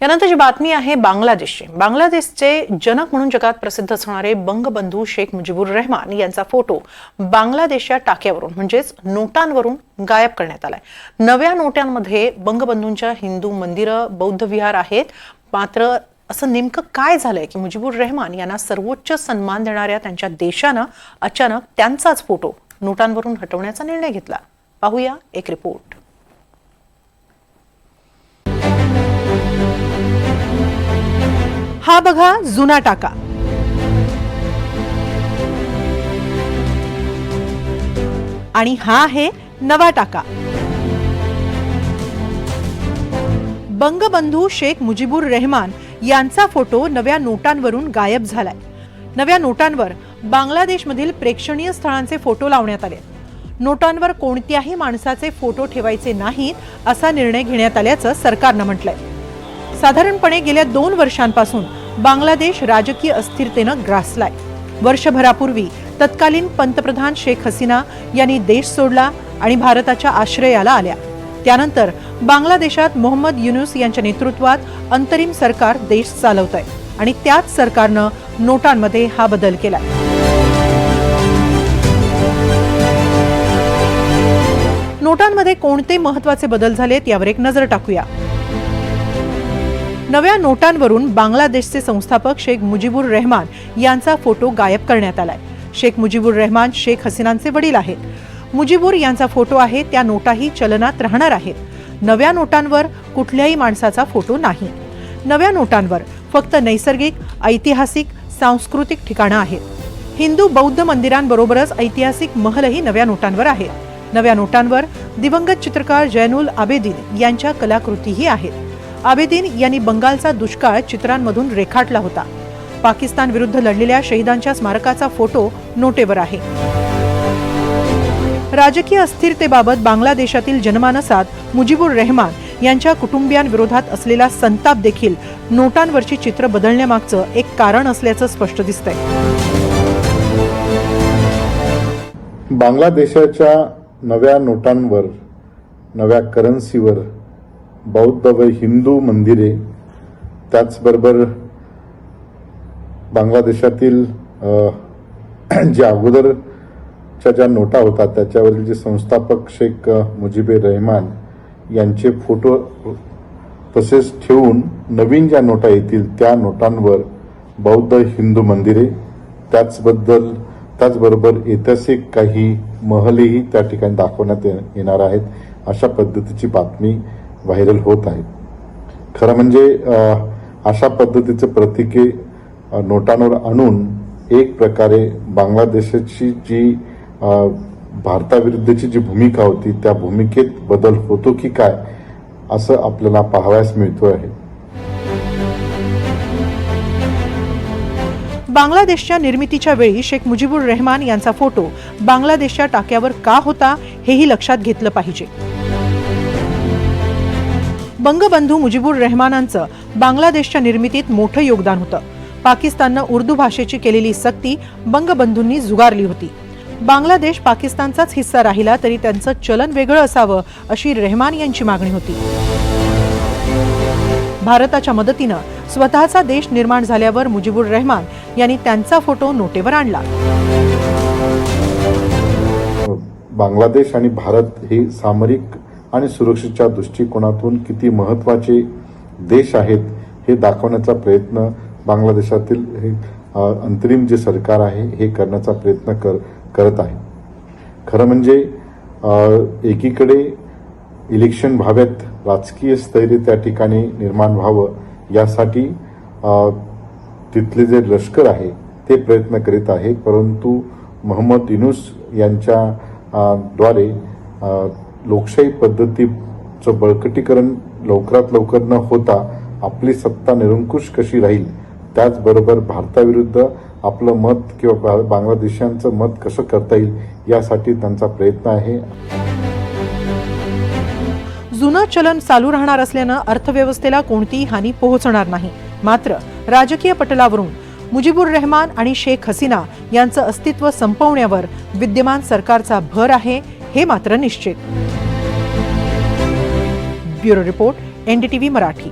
यानंतरची बातमी आहे बांगलादेशची। बांगलादेशचे जनक म्हणून जगात प्रसिद्ध असणारे बंगबंधू शेख मुजीबुर रहमान यांचा फोटो बांगलादेशच्या टाक्यावरून म्हणजेच नोटांवरून गायब करण्यात आलाय। नव्या नोटांमध्ये बंगबंधूंच्या हिंदू मंदिरं, बौद्ध विहार आहेत। मात्र असं नेमकं काय झालंय की मुजीबुर रहमान यांना सर्वोच्च सन्मान देणाऱ्या त्यांच्या देशानं अचानक त्यांचाच फोटो नोटांवरून हटवण्याचा निर्णय घेतला। पाहूया एक रिपोर्ट। हा बघा जुना टाका। आणि हा आहे नवा टाका। बंगबंधू शेख मुजीबुर रहमान यांचा फोटो नव्या नोटांवरून गायब झालाय। नव्या नोटांवर बांगलादेशमधील प्रेक्षणीय स्थळांचे फोटो लावण्यात आले। नोटांवर कोणत्याही माणसाचे फोटो ठेवायचे नाहीत असा निर्णय घेण्यात आल्याचं सरकारनं म्हटलंय। साधारणपणे गेल्या 2 वर्षांपासून बांगलादेश राजकीय अस्थिरतेनं ग्रासलाय। वर्षभरापूर्वी तत्कालीन पंतप्रधान शेख हसीना यांनी देश सोडला आणि भारताच्या आश्रयाला आल्या। त्यानंतर बांगलादेशात मोहम्मद युनूस यांच्या नेतृत्वात अंतरिम सरकार देश चालवतंय आणि त्याच सरकारनं नोटांमध्ये हा बदल केलाय। नोटांमध्ये कोणते महत्त्वाचे बदल झालेत यावर एक नजर टाकूया। नव्या नोटांवरून बांगलादेशचे संस्थापक शेख मुजीबुर रहमान यांचा फोटो गायब करण्यात आलाय। शेख मुजीबुर रहमान शेख हसीनांचे वडील आहेत। मुजीबुर यांचा फोटो आहे त्या नोटाही चलनात राहणार आहेत। नव्या नोटांवर कुठल्याही माणसाचा फोटो नाही। नव्या नोटांवर फक्त नैसर्गिक, ऐतिहासिक, सांस्कृतिक ठिकाणं आहेत। हिंदू बौद्ध मंदिरांबरोबरच ऐतिहासिक महलही नव्या नोटांवर आहेत। नव्या नोटांवर दिवंगत चित्रकार जैनुल आबेदीन यांच्या कलाकृतीही आहेत। आबेदीन यांनी बंगालचा दुष्काळ चित्रांमधून रेखाटला होता। पाकिस्तान विरुद्ध लढलेल्या शहीदांच्या स्मारकाचा फोटो नोटेवर आहे। राजकीय अस्थिरतेबाबत बांगलादेशातील जनमानसात मुजीबुर रहमान यांच्या कुटुंबियांविरोधात असलेला संताप देखील नोटांवरची चित्र बदलण्यामागचं एक कारण असल्याचं स्पष्ट दिसतंय। बांगलादेशाच्या नव्या नोटांवर, नव्या करन्सीवर बौद्ध व हिंदू मंदिरे, त्याचबरोबर बांगलादेशातील ज्या अगोदरच्या ज्या नोटा होतात त्याच्यावरील जे संस्थापक शेख मुजीबुर रहमान यांचे फोटो तसेच ठेवून नवीन ज्या नोटा येतील त्या नोटांवर बौद्ध हिंदू मंदिरे, त्याचबरोबर ऐतिहासिक काही महलही त्या ठिकाणी दाखवण्यात येणार आहेत। अशा पद्धतीची बातमी व्हायरल होत आहे। खरं म्हणजे अशा पद्धतीचे प्रतीके नोटांवर आणून एक प्रकारे बांगलादेशाची जी भारताविरुद्धची जी भूमिका होती त्या भूमिकेत बदल होतो की काय असं आपल्याला पाहावयास मिळतो आहे। बांगलादेशच्या निर्मितीच्या वेळी शेख मुजीबुर रहमान यांचा फोटो बांगलादेशच्या टाक्यावर का होता हेही लक्षात घेतलं पाहिजे। बंगबंधू मुजीबुर रहमानांचं बांगलादेशच्या निर्मितीत मोठं योगदान होतं। पाकिस्ताननं उर्दू भाषेची केलेली सक्ती बंगबंधूंनी झुगारली होती। बांगलादेश पाकिस्तानचाच हिस्सा राहिला तरी त्यांचं चलन वेगळं असावं अशी रहमान यांची मागणी होती। भारताच्या मदतीनं स्वतःचा देश निर्माण झाल्यावर मुजीबुर रहमान यांनी त्यांचा फोटो नोटेवर आणला। बांगलादेश आणि भारत हे सामरिक आणि सुरक्षेच्या दृष्टिकोनातून किती महत्त्वाचे देश आहेत हे दाखवण्याचा प्रयत्न बांगलादेशातील हे अंतरिम जे सरकार आहे हे करण्याचा प्रयत्न करत आहे। खरं म्हणजे एकीकडे इलेक्शन व्हावेत, राजकीय स्थैर्य त्या ठिकाणी निर्माण व्हावं यासाठी तिथले जे लष्कर आहे ते प्रयत्न करीत आहे, परंतु मोहम्मद युनूस यांच्या द्वारे लोकशाही पद्धतीचं बळकटीकरण लवकरात लवकर न होता आपली सत्ता निरंकुश कशी राहील, त्याचबरोबर भारताविरुद्ध आपलं मत किंवा बांगलादेशांचं मत कसं करता येईल यासाठी त्यांचा प्रयत्न आहे। जुनं चलन चालू राहणार असल्यानं अर्थव्यवस्थेला कोणतीही हानी पोहोचणार नाही। मात्र राजकीय पटलावरून मुजीबुर रहमान आणि शेख हसीना यांचं अस्तित्व संपवण्यावर विद्यमान सरकारचा भर आहे हे मात्र निश्चित। Bureau report, NDTV Marathi.